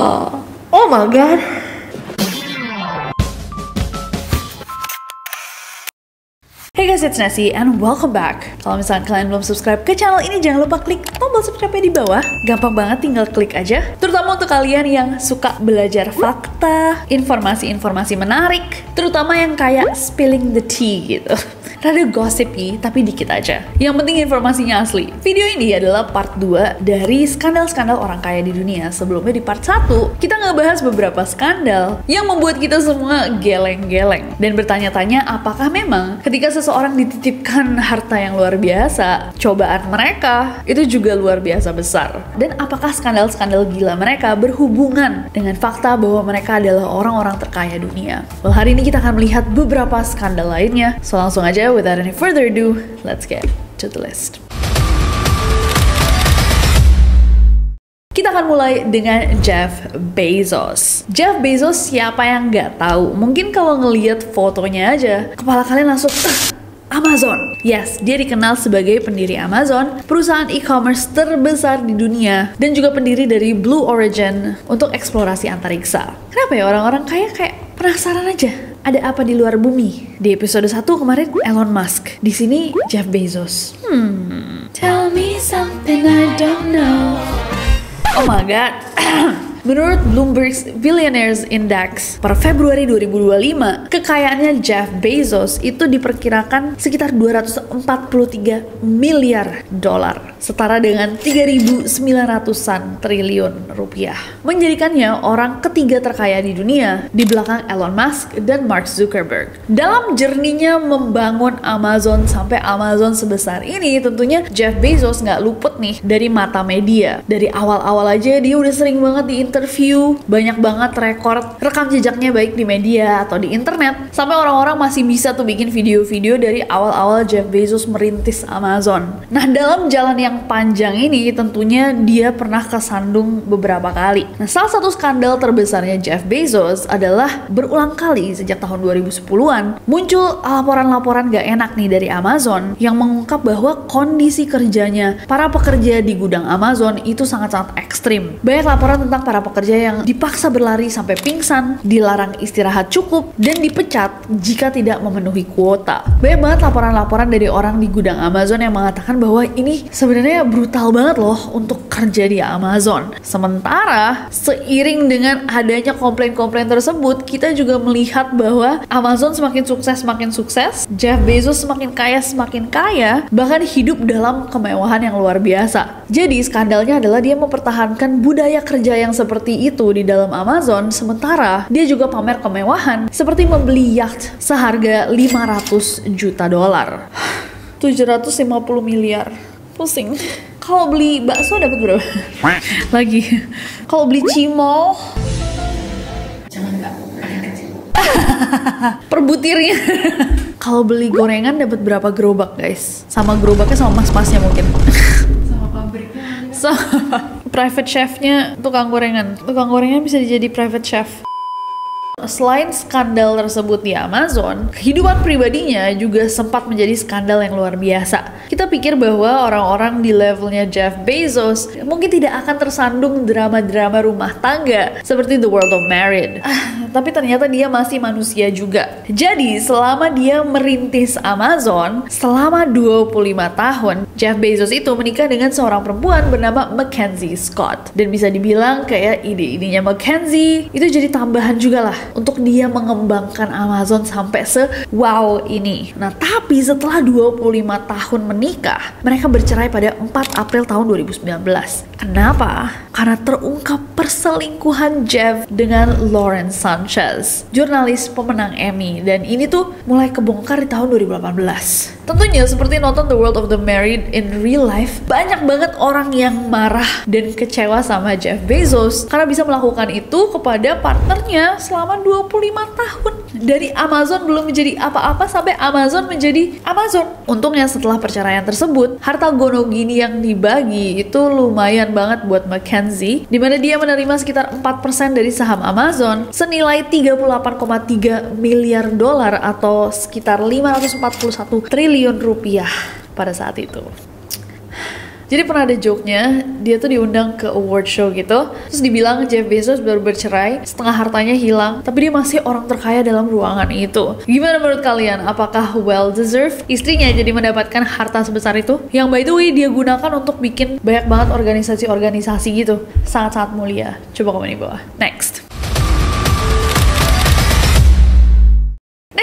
Oh my god. Hey guys, it's Nessie and welcome back. Kalau misalnya kalian belum subscribe ke channel ini, jangan lupa klik tombol subscribe-nya di bawah. Gampang banget, tinggal klik aja. Terutama untuk kalian yang suka belajar fakta, informasi-informasi menarik, terutama yang kayak spilling the tea gitu. Rada gossipy, tapi dikit aja. Yang penting informasinya asli. Video ini adalah part 2 dari skandal-skandal orang kaya di dunia. Sebelumnya di part 1, kita ngebahas beberapa skandal yang membuat kita semua geleng-geleng. Dan bertanya-tanya apakah memang ketika seseorang dititipkan harta yang luar biasa, cobaan mereka itu juga luar biasa besar. Dan apakah skandal-skandal gila mereka berhubungan dengan fakta bahwa mereka adalah orang-orang terkaya dunia. Well, hari ini kita akan melihat beberapa skandal lainnya. So langsung aja, without any further ado, let's get to the list. Kita akan mulai dengan Jeff Bezos. Jeff Bezos siapa yang nggak tahu? Mungkin kalau ngelihat fotonya aja, kepala kalian langsung Amazon. Yes, dia dikenal sebagai pendiri Amazon, perusahaan e-commerce terbesar di dunia, dan juga pendiri dari Blue Origin untuk eksplorasi antariksa. Kenapa ya orang-orang kayak penasaran aja? Ada apa di luar bumi? Di episode 1 kemarin Elon Musk, di sini Jeff Bezos. Tell me something I don't know. Oh my god. Menurut Bloomberg's Billionaires Index per Februari 2025, kekayaannya Jeff Bezos itu diperkirakan sekitar 243 miliar dolar, setara dengan 3.900-an triliun rupiah. Menjadikannya orang ketiga terkaya di dunia di belakang Elon Musk dan Mark Zuckerberg. Dalam journey-nya membangun Amazon sampai Amazon sebesar ini, tentunya Jeff Bezos nggak luput nih dari mata media. Dari awal-awal aja dia udah sering banget di interview, banyak banget rekam jejaknya baik di media atau di internet, sampai orang-orang masih bisa tuh bikin video-video dari awal-awal Jeff Bezos merintis Amazon. Nah, dalam jalan yang panjang ini tentunya dia pernah kesandung beberapa kali. Nah, salah satu skandal terbesarnya Jeff Bezos adalah berulang kali sejak tahun 2010-an muncul laporan-laporan gak enak nih dari Amazon yang mengungkap bahwa kondisi kerjanya para pekerja di gudang Amazon itu sangat-sangat ekstrim. Banyak laporan tentang para pekerja yang dipaksa berlari sampai pingsan, dilarang istirahat cukup, dan dipecat jika tidak memenuhi kuota. Banyak banget laporan-laporan dari orang di gudang Amazon yang mengatakan bahwa ini sebenarnya brutal banget loh untuk kerja di Amazon. Sementara, seiring dengan adanya komplain-komplain tersebut, kita juga melihat bahwa Amazon semakin sukses, Jeff Bezos semakin kaya, bahkan hidup dalam kemewahan yang luar biasa. Jadi, skandalnya adalah dia mempertahankan budaya kerja yang seperti itu di dalam Amazon, sementara dia juga pamer kemewahan seperti membeli yacht seharga 500 juta dolar. 750 miliar. Pusing. Kalau beli bakso dapat berapa? Lagi. Kalau beli cimol, jangan nggak per butirnya. Kalau beli gorengan dapat berapa gerobak, guys? Sama gerobaknya sama mas-masnya mungkin. Sama pabriknya. Private chefnya tukang gorengan. Tukang gorengan bisa jadi private chef. Selain skandal tersebut di Amazon, kehidupan pribadinya juga sempat menjadi skandal yang luar biasa. Kita pikir bahwa orang-orang di levelnya Jeff Bezos mungkin tidak akan tersandung drama-drama rumah tangga seperti The World of Married. Tapi ternyata dia masih manusia juga. Jadi selama dia merintis Amazon, selama 25 tahun, Jeff Bezos itu menikah dengan seorang perempuan bernama Mackenzie Scott. Dan bisa dibilang kayak ide-idenya Mackenzie itu jadi tambahan juga lah untuk dia mengembangkan Amazon sampai se-wow ini. Nah, tapi setelah 25 tahun menikah, mereka bercerai pada 4 April tahun 2019. Kenapa? Karena terungkap perselingkuhan Jeff dengan Lauren Sanchez, jurnalis pemenang Emmy, dan ini tuh mulai kebongkar di tahun 2018. Tentunya seperti nonton The World of the Married in real life, banyak banget orang yang marah dan kecewa sama Jeff Bezos karena bisa melakukan itu kepada partnernya selama 25 tahun. Dari Amazon belum menjadi apa-apa sampai Amazon menjadi Amazon. Untungnya setelah perceraian tersebut, harta gono gini yang dibagi itu lumayan banget buat Mackenzie, di mana dia menerima sekitar 4% dari saham Amazon senilai 38,3 miliar dolar atau sekitar 541 triliun rupiah pada saat itu. Jadi pernah ada joke-nya, dia tuh diundang ke award show gitu, terus dibilang Jeff Bezos baru bercerai, setengah hartanya hilang, tapi dia masih orang terkaya dalam ruangan itu. Gimana menurut kalian? Apakah well deserved istrinya jadi mendapatkan harta sebesar itu? Yang by the way dia gunakan untuk bikin banyak banget organisasi-organisasi gitu. Sangat-sangat mulia. Coba komen di bawah. Next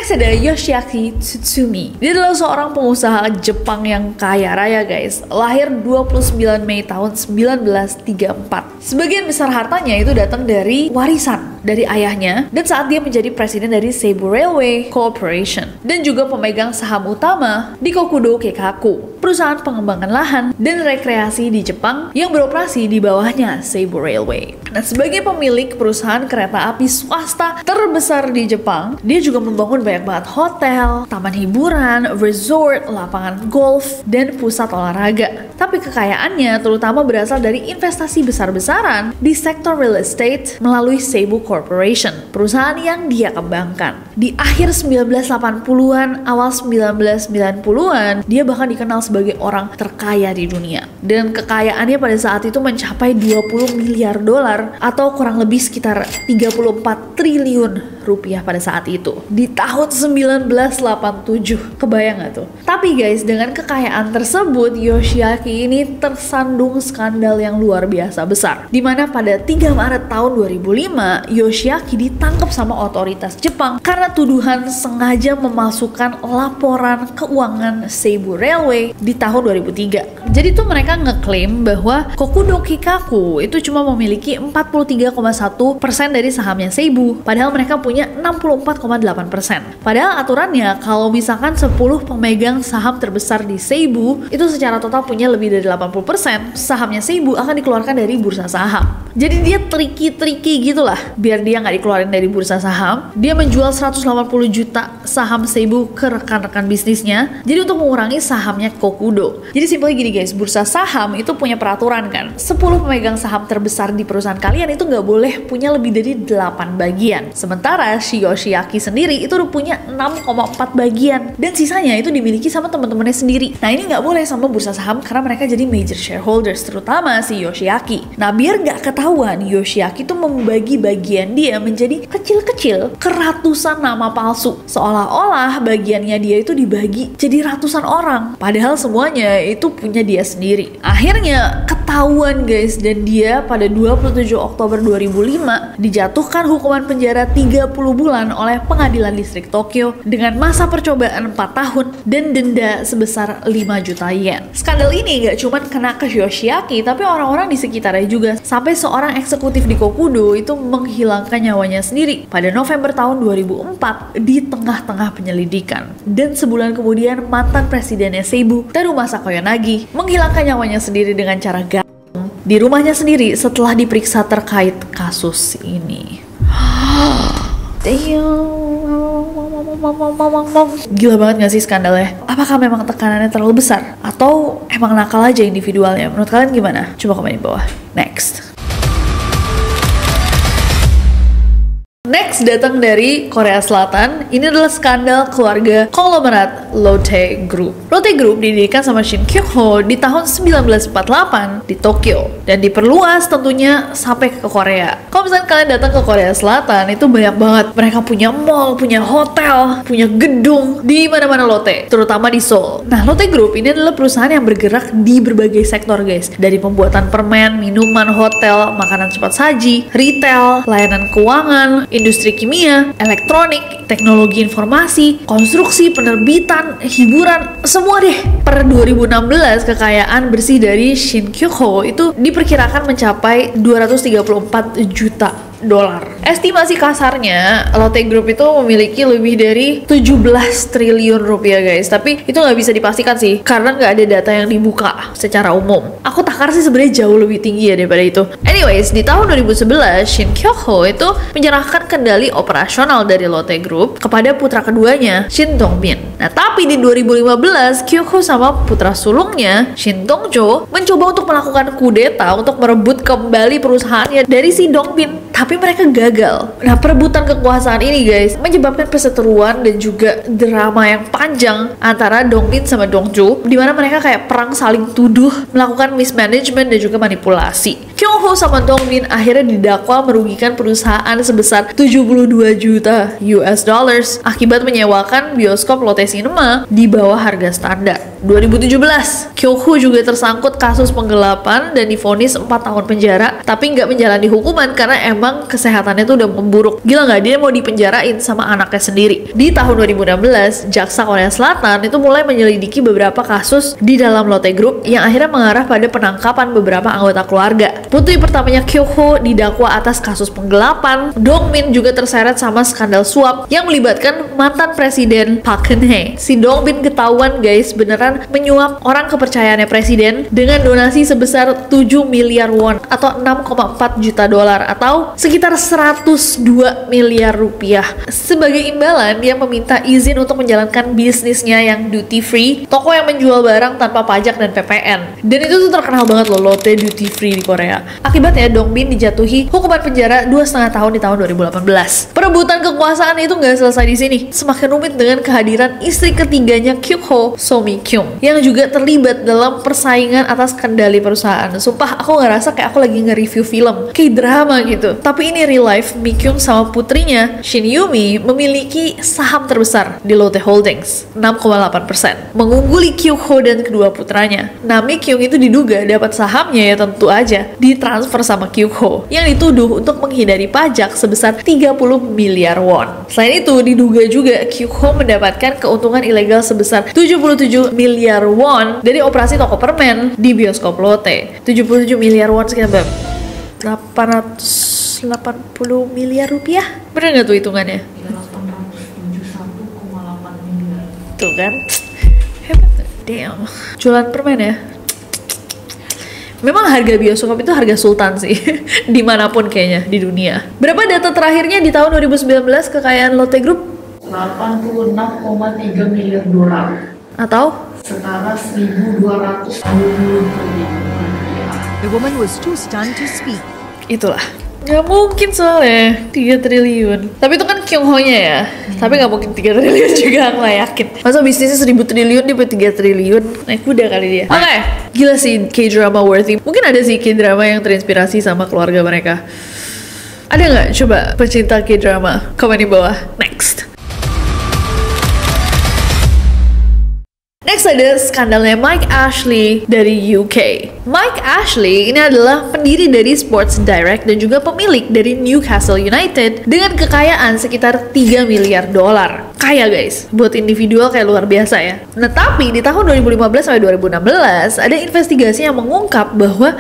ada Yoshiaki Tsutsumi. Dia adalah seorang pengusaha Jepang yang kaya raya guys. Lahir 29 Mei tahun 1934. Sebagian besar hartanya itu datang dari warisan dari ayahnya dan saat dia menjadi presiden dari Seibu Railway Corporation dan juga pemegang saham utama di Kokudo Keikaku, perusahaan pengembangan lahan dan rekreasi di Jepang yang beroperasi di bawahnya Seibu Railway. Nah, sebagai pemilik perusahaan kereta api swasta terbesar di Jepang, dia juga membangun banyak banget hotel, taman hiburan, resort, lapangan golf, dan pusat olahraga. Tapi kekayaannya terutama berasal dari investasi besar-besaran di sektor real estate melalui Seibu Corporation, perusahaan yang dia kembangkan. Di akhir 1980-an, awal 1990-an, dia bahkan dikenal sebagai orang terkaya di dunia. Dan kekayaannya pada saat itu mencapai 20 miliar dolar atau kurang lebih sekitar 34 triliun rupiah pada saat itu. Di tahun 1987. Kebayang gak tuh? Tapi guys, dengan kekayaan tersebut, Yoshiaki ini tersandung skandal yang luar biasa besar. Dimana pada 3 Maret tahun 2005, Yoshiaki ditangkap sama otoritas Jepang karena tuduhan sengaja memalsukan laporan keuangan Seibu Railway di tahun 2003. Jadi tuh mereka ngeklaim bahwa Kokudo Keikaku itu cuma memiliki 43,1% dari sahamnya Seibu, padahal mereka punya 64,8%. Padahal aturannya kalau misalkan 10 pemegang saham terbesar di Seibu itu secara total punya lebih dari 80%, sahamnya Seibu akan dikeluarkan dari bursa saham. Jadi dia tricky gitulah biar dia nggak dikeluarin dari bursa saham. Dia menjual 180 juta saham Seibu ke rekan-rekan bisnisnya. Jadi untuk mengurangi sahamnya Kokudo. Jadi simpelnya gini guys, bursa saham itu punya peraturan kan. 10 pemegang saham terbesar di perusahaan kalian itu nggak boleh punya lebih dari 8 bagian. Sementara si Yoshiaki sendiri itu udah punya 6,4 bagian. Dan sisanya itu dimiliki sama teman-temannya sendiri. Nah ini nggak boleh sama bursa saham karena mereka jadi major shareholders, terutama si Yoshiaki. Nah biar nggak ketahuan, Yoshiaki tuh membagi bagian dia menjadi kecil-kecil ke ratusan nama palsu. Seolah-olah bagiannya dia itu dibagi jadi ratusan orang. Padahal semuanya itu punya dia sendiri. Akhirnya ketahuan guys, dan dia pada 27 Oktober 2005 dijatuhkan hukuman penjara 30 bulan oleh pengadilan distrik Tokyo dengan masa percobaan 4 tahun dan denda sebesar 5 juta yen. Skandal ini gak cuma kena ke Yoshiaki, tapi orang-orang di sekitarnya juga. Sampai seorang eksekutif di Kokudo itu menghilangkan nyawanya sendiri pada November tahun 2004 di tengah-tengah penyelidikan. Dan sebulan kemudian mantan presidennya Seibu, Terumasa Koyanagi, menghilangkan nyawanya sendiri dengan cara gantung di rumahnya sendiri setelah diperiksa terkait kasus ini. Gila banget gak sih skandalnya? Apakah memang tekanannya terlalu besar? Atau emang nakal aja individualnya? Menurut kalian gimana? Coba komen di bawah. Next datang dari Korea Selatan. Ini adalah skandal keluarga konglomerat Lotte Group. Lotte Group didirikan sama Shin Kyung-ho di tahun 1948 di Tokyo dan diperluas tentunya sampai ke Korea. Kalau misalnya kalian datang ke Korea Selatan itu banyak banget. Mereka punya mall, punya hotel, punya gedung di mana-mana Lotte, terutama di Seoul. Nah, Lotte Group ini adalah perusahaan yang bergerak di berbagai sektor guys. Dari pembuatan permen, minuman, hotel, makanan cepat saji, retail, layanan keuangan, industri kimia, elektronik, teknologi informasi, konstruksi, penerbitan, hiburan, semua deh. Per 2016, kekayaan bersih dari Shin Kyung-ho itu diperkirakan mencapai 234 juta dolar. Estimasi kasarnya, Lotte Group itu memiliki lebih dari 17 triliun rupiah guys. Tapi itu nggak bisa dipastikan sih, karena nggak ada data yang dibuka secara umum. Aku takar sih sebenarnya jauh lebih tinggi ya daripada itu. Anyways, di tahun 2011, Shin Kyung-ho itu menyerahkan kendali operasional dari Lotte Group kepada putra keduanya, Shin Dong-bin. Nah, tapi di 2015, Kyung-ho sama putra sulungnya, Shin Dong-jo, mencoba untuk melakukan kudeta untuk merebut kembali perusahaannya dari si Dong-bin. Tapi tapi mereka gagal. Nah, perebutan kekuasaan ini guys menyebabkan perseteruan dan juga drama yang panjang antara Dongbin sama Dongju, di mana mereka kayak perang saling tuduh, melakukan mismanagement dan juga manipulasi. Kyung-ho sama Dongbin akhirnya didakwa merugikan perusahaan sebesar 72 juta US dollars akibat menyewakan bioskop Lotte Cinema di bawah harga standar. 2017, Kyung-ho juga tersangkut kasus penggelapan dan divonis 4 tahun penjara, tapi nggak menjalani hukuman karena emang kesehatannya tuh udah memburuk. Gila nggak, dia mau dipenjarain sama anaknya sendiri. Di tahun 2016, Jaksa Korea Selatan itu mulai menyelidiki beberapa kasus di dalam Lotte Group yang akhirnya mengarah pada penangkapan beberapa anggota keluarga. Putri pertamanya Kyung-ho didakwa atas kasus penggelapan. Dongmin juga terseret sama skandal suap yang melibatkan mantan presiden Park Geun-hye. Si Dongbin ketahuan guys beneran menyuap orang kepercayaannya presiden dengan donasi sebesar 7 miliar won atau 6,4 juta dolar atau sekitar 102 miliar rupiah. Sebagai imbalan, dia meminta izin untuk menjalankan bisnisnya yang duty free, toko yang menjual barang tanpa pajak dan PPN. Dan itu tuh terkenal banget loh, Lotte duty free di Korea. Akibatnya Dongbin dijatuhi hukuman penjara 2,5 tahun di tahun 2018. Perebutan kekuasaan itu nggak selesai di sini. Semakin rumit dengan kehadiran istri ketiganya Kyung-ho, So Mi-kyung, yang juga terlibat dalam persaingan atas kendali perusahaan. Sumpah aku ngerasa kayak aku lagi nge-review film, kayak drama gitu. Tapi ini real life. Mi-kyung sama putrinya Shin Yumi memiliki saham terbesar di Lotte Holdings, 6,8%, mengungguli Kyung-ho dan kedua putranya. Nah, Mi-kyung itu diduga dapat sahamnya ya tentu aja ditransfer sama Kyung-ho yang dituduh untuk menghindari pajak sebesar 30 miliar won. Selain itu, diduga juga Kyung-ho mendapatkan keuntungan ilegal sebesar 77 miliar won dari operasi toko permen di bioskop Lotte. 77 miliar won sekitar 880 miliar rupiah. Bener nggak tuh hitungannya? 871,8 miliar. Tuh kan? Hebat. Damn. Jualan permen ya? Memang harga bioskop itu harga sultan sih, dimanapun kayaknya di dunia. Berapa data terakhirnya di tahun 2019 kekayaan Lotte Group? 86,3 miliar dolar Atau? setara 1.220 triliun rupiah. The woman was too stunned to speak. Itulah. Gak mungkin soalnya 3 triliun. Tapi itu kan Kyung-ho-nya ya. Tapi gak mungkin 3 triliun juga, aku gak yakin. Masa bisnisnya 1.000 triliun dia 3 triliun? Naik kuda kali dia. Oke, gila sih K-drama worthy. Mungkin ada sih K-drama yang terinspirasi sama keluarga mereka. Ada nggak? Coba pecinta K-drama komen di bawah. Next. Next ada skandalnya Mike Ashley dari UK. Mike Ashley ini adalah pendiri dari Sports Direct dan juga pemilik dari Newcastle United dengan kekayaan sekitar 3 miliar dolar. Kaya guys, buat individual kayak luar biasa ya. Nah tapi di tahun 2015 sampai 2016 ada investigasi yang mengungkap bahwa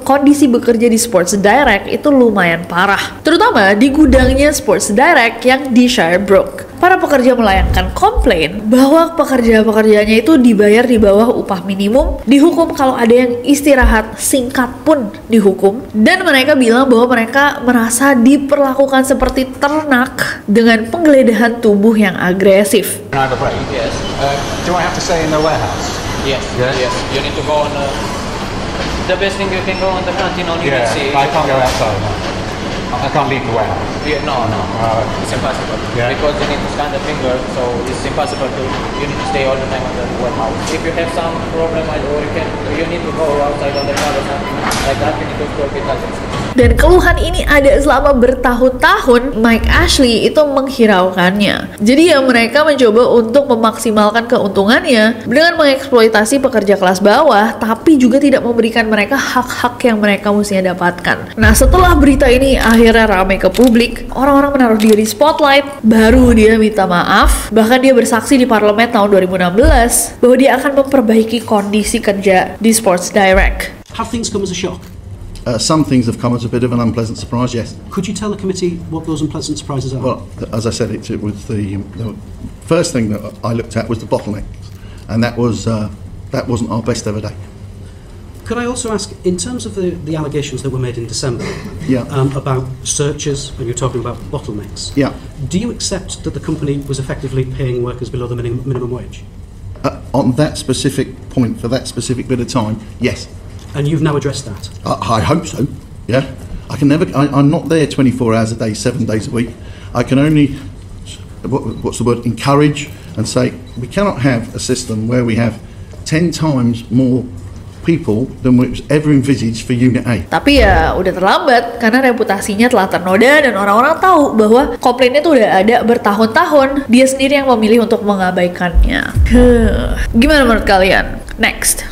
kondisi bekerja di Sports Direct itu lumayan parah. Terutama di gudangnya Sports Direct yang di Shirebrook. Para pekerja melayangkan komplain bahwa pekerja-pekerjanya itu dibayar di bawah upah minimum, dihukum kalau ada yang istirahat singkat pun dihukum, dan mereka bilang bahwa mereka merasa diperlakukan seperti ternak dengan penggeledahan tubuh yang agresif. Another break? Yes. Do I have to stay in the warehouse? Yes. Yeah? Yes. You need to go on. The best thing you can go on the canteen on Yeah, UNC. I can't go outside. No. I can't leave the warehouse. Yeah, no. It's impossible. Yeah. Because you need to scan the finger, so it's impossible to. You need to stay all the time on the warehouse. If you have some problem, or you need to go outside on the car or something like that, you need to go with that. Dan keluhan ini ada selama bertahun-tahun. Mike Ashley itu menghiraukannya. Jadi ya mereka mencoba untuk memaksimalkan keuntungannya dengan mengeksploitasi pekerja kelas bawah, tapi juga tidak memberikan mereka hak-hak yang mereka mestinya dapatkan. Nah setelah berita ini akhirnya ramai ke publik, orang-orang menaruh dia di spotlight, baru dia minta maaf. Bahkan dia bersaksi di parlemen tahun 2016 bahwa dia akan memperbaiki kondisi kerja di Sports Direct. Have things come as a shock? Some things have come as a bit of an unpleasant surprise, yes. Could you tell the committee what those unpleasant surprises are? Well, as I said, it was the first thing that I looked at was the bottleneck, and that wasn't our best ever day. Could I also ask, in terms of the allegations that were made in December Yeah. About searches, and you're talking about bottlenecks, Yeah. do you accept that the company was effectively paying workers below the minimum wage? On that specific point, for that specific bit of time, yes. And you've now addressed that? I hope so, yeah. I'm not there 24 hours a day, 7 days a week. I can only, what's the word, encourage and say, we cannot have a system where we have 10 times more people than was ever envisaged for Unit A. Tapi ya udah terlambat karena reputasinya telah ternoda dan orang-orang tahu bahwa komplainnya tuh udah ada bertahun-tahun. Dia sendiri yang memilih untuk mengabaikannya. Gimana menurut kalian? Next.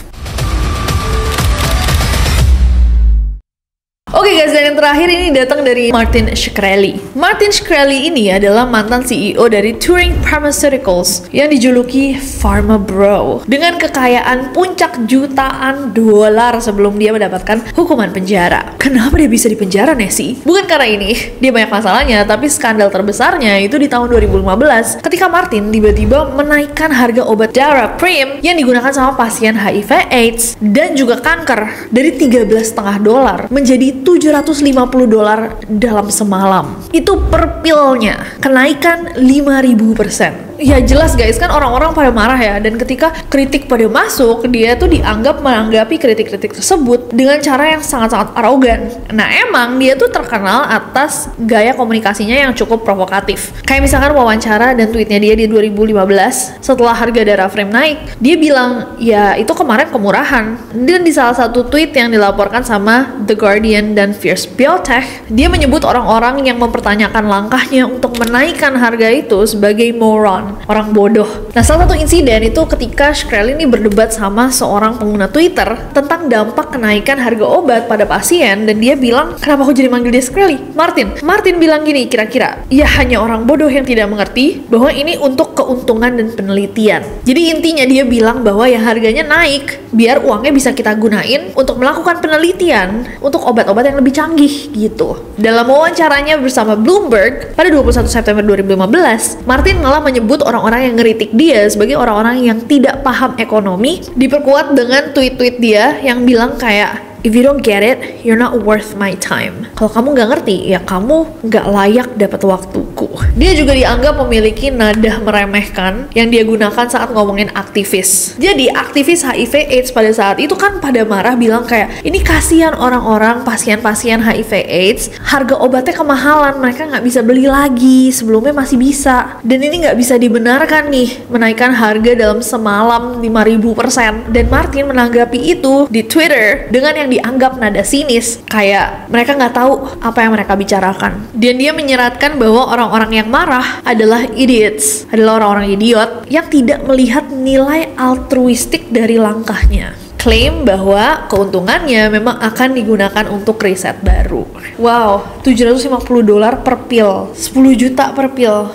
Oke guys, dan yang terakhir ini datang dari Martin Shkreli. Martin Shkreli ini adalah mantan CEO dari Turing Pharmaceuticals yang dijuluki Pharma Bro dengan kekayaan puncak jutaan dolar sebelum dia mendapatkan hukuman penjara. Kenapa dia bisa dipenjara, Nessie? Bukan karena ini, dia banyak masalahnya, tapi skandal terbesarnya itu di tahun 2015 ketika Martin tiba-tiba menaikkan harga obat Daraprim yang digunakan sama pasien HIV/AIDS dan juga kanker dari $13,5 menjadi $750 dalam semalam. Itu per pilnya, kenaikan 5.000%. Ya jelas guys, kan orang-orang pada marah ya, dan ketika kritik pada masuk, dia tuh dianggap menanggapi kritik-kritik tersebut dengan cara yang sangat-sangat arogan. Nah emang dia tuh terkenal atas gaya komunikasinya yang cukup provokatif. Kayak misalkan wawancara dan tweetnya dia di 2015 setelah harga Daraprim naik, dia bilang ya itu kemarin kemurahan. Dan di salah satu tweet yang dilaporkan sama The Guardian dan Fierce Biotech, dia menyebut orang-orang yang mempertanyakan langkahnya untuk menaikkan harga itu sebagai moron, orang bodoh. Nah, salah satu insiden itu ketika Shkreli ini berdebat sama seorang pengguna Twitter tentang dampak kenaikan harga obat pada pasien, dan dia bilang, kenapa aku jadi manggil dia Shkreli? Martin bilang gini, kira-kira, ya hanya orang bodoh yang tidak mengerti bahwa ini untuk keuntungan dan penelitian. Jadi intinya dia bilang bahwa ya harganya naik biar uangnya bisa kita gunain untuk melakukan penelitian untuk obat-obat yang lebih canggih gitu. Dalam wawancaranya bersama Bloomberg pada 21 September 2015, Martin malah menyebut orang-orang yang ngeritik dia sebagai orang-orang yang tidak paham ekonomi, diperkuat dengan tweet-tweet dia yang bilang kayak, if you don't get it, you're not worth my time. Kalau kamu nggak ngerti, ya kamu nggak layak dapat waktuku. Dia juga dianggap memiliki nada meremehkan yang dia gunakan saat ngomongin aktivis. Jadi aktivis HIV/AIDS pada saat itu kan pada marah bilang kayak, ini kasihan orang-orang pasien-pasien HIV/AIDS, harga obatnya kemahalan, mereka nggak bisa beli lagi, sebelumnya masih bisa. Dan ini nggak bisa dibenarkan nih, menaikkan harga dalam semalam 5.000%. Dan Martin menanggapi itu di Twitter dengan yang dianggap nada sinis, kayak mereka nggak tahu apa yang mereka bicarakan. Dan dia menyeratkan bahwa orang-orang yang marah adalah idiots, adalah orang-orang idiot yang tidak melihat nilai altruistik dari langkahnya. Klaim bahwa keuntungannya memang akan digunakan untuk riset baru. Wow, $750 per pil, 10 juta per pil.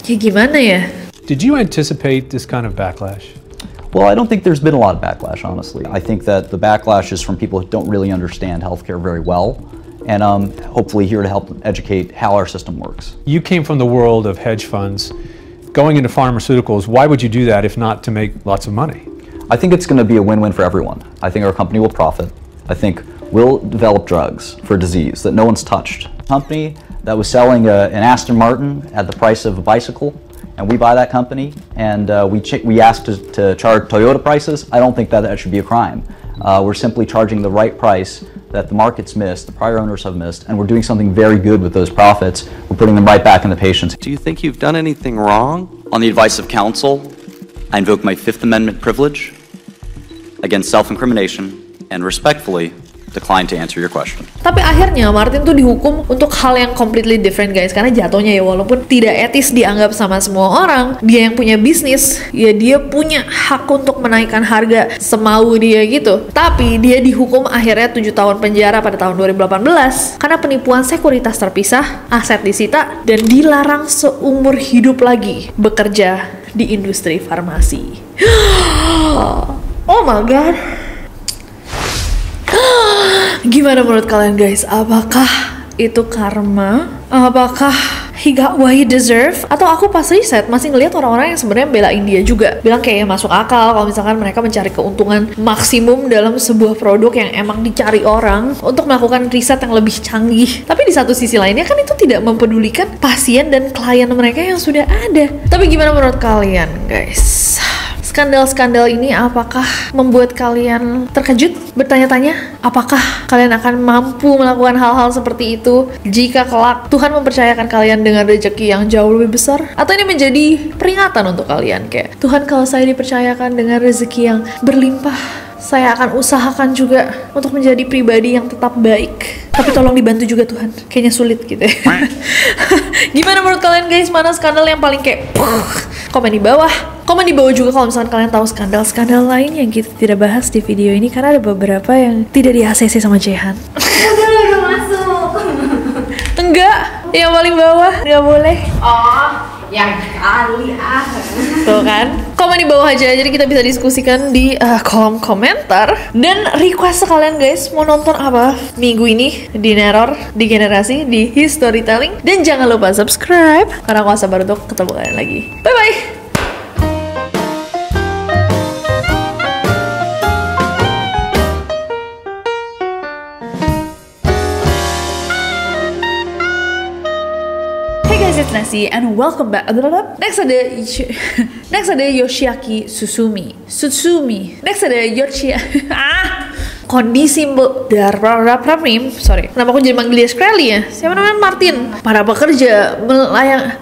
Ya gimana ya? Did you anticipate this kind of backlash? Well, I don't think there's been a lot of backlash, honestly. I think that the backlash is from people who don't really understand healthcare very well, and hopefully here to help educate how our system works. You came from the world of hedge funds, going into pharmaceuticals. Why would you do that if not to make lots of money? I think it's going to be a win-win for everyone. I think our company will profit. I think we'll develop drugs for disease that no one's touched. A company that was selling an Aston Martin at the price of a bicycle, and we buy that company, and we ask to charge Toyota prices. I don't think that should be a crime. We're simply charging the right price that the market's missed, the prior owners have missed, and we're doing something very good with those profits. We're putting them right back in the patients. Do you think you've done anything wrong? On the advice of counsel, I invoke my Fifth Amendment privilege against self-incrimination and respectfully decline to answer your question. Tapi akhirnya Martin tuh dihukum untuk hal yang completely different guys, karena jatuhnya ya walaupun tidak etis dianggap sama semua orang, dia yang punya bisnis, ya dia punya hak untuk menaikkan harga semau dia gitu. Tapi dia dihukum akhirnya 7 tahun penjara pada tahun 2018 karena penipuan sekuritas terpisah, aset disita, dan dilarang seumur hidup lagi bekerja di industri farmasi. Oh my god. Gimana menurut kalian guys? Apakah itu karma? Apakah he got what he deserve? Atau aku pas riset masih ngelihat orang-orang yang sebenarnya belain dia juga, bilang kayak masuk akal kalau misalkan mereka mencari keuntungan maksimum dalam sebuah produk yang emang dicari orang untuk melakukan riset yang lebih canggih. Tapi di satu sisi lainnya kan itu tidak mempedulikan pasien dan klien mereka yang sudah ada. Tapi gimana menurut kalian guys? Skandal-skandal ini apakah membuat kalian terkejut? Bertanya-tanya, apakah kalian akan mampu melakukan hal-hal seperti itu jika kelak Tuhan mempercayakan kalian dengan rezeki yang jauh lebih besar? Atau ini menjadi peringatan untuk kalian kayak, Tuhan, kalau saya dipercayakan dengan rezeki yang berlimpah, saya akan usahakan juga untuk menjadi pribadi yang tetap baik. Tapi tolong dibantu juga Tuhan. Kayaknya sulit gitu ya. Gimana menurut kalian guys? Mana skandal yang paling kayak komen di bawah. Komen di bawah juga kalau misalkan kalian tahu skandal-skandal lain yang kita tidak bahas di video ini, karena ada beberapa yang tidak di ACC sama Jehan. Udah masuk. Enggak, yang paling bawah nggak boleh. Oh, yang kali Tuh kan, komen di bawah aja, jadi kita bisa diskusikan di kolom komentar. Dan request sekalian guys, mau nonton apa minggu ini di Neror, di Generasi, di Historytelling. Dan jangan lupa subscribe, karena aku sabar untuk ketemu kalian lagi. Bye bye. It's Nasi and welcome back. Next ada Yoshiaki Susumi. Next ada kondisi sorry, kenapa aku jadi manggil dia Skrelly ya? Siapa namanya? Martin. Para pekerja melayang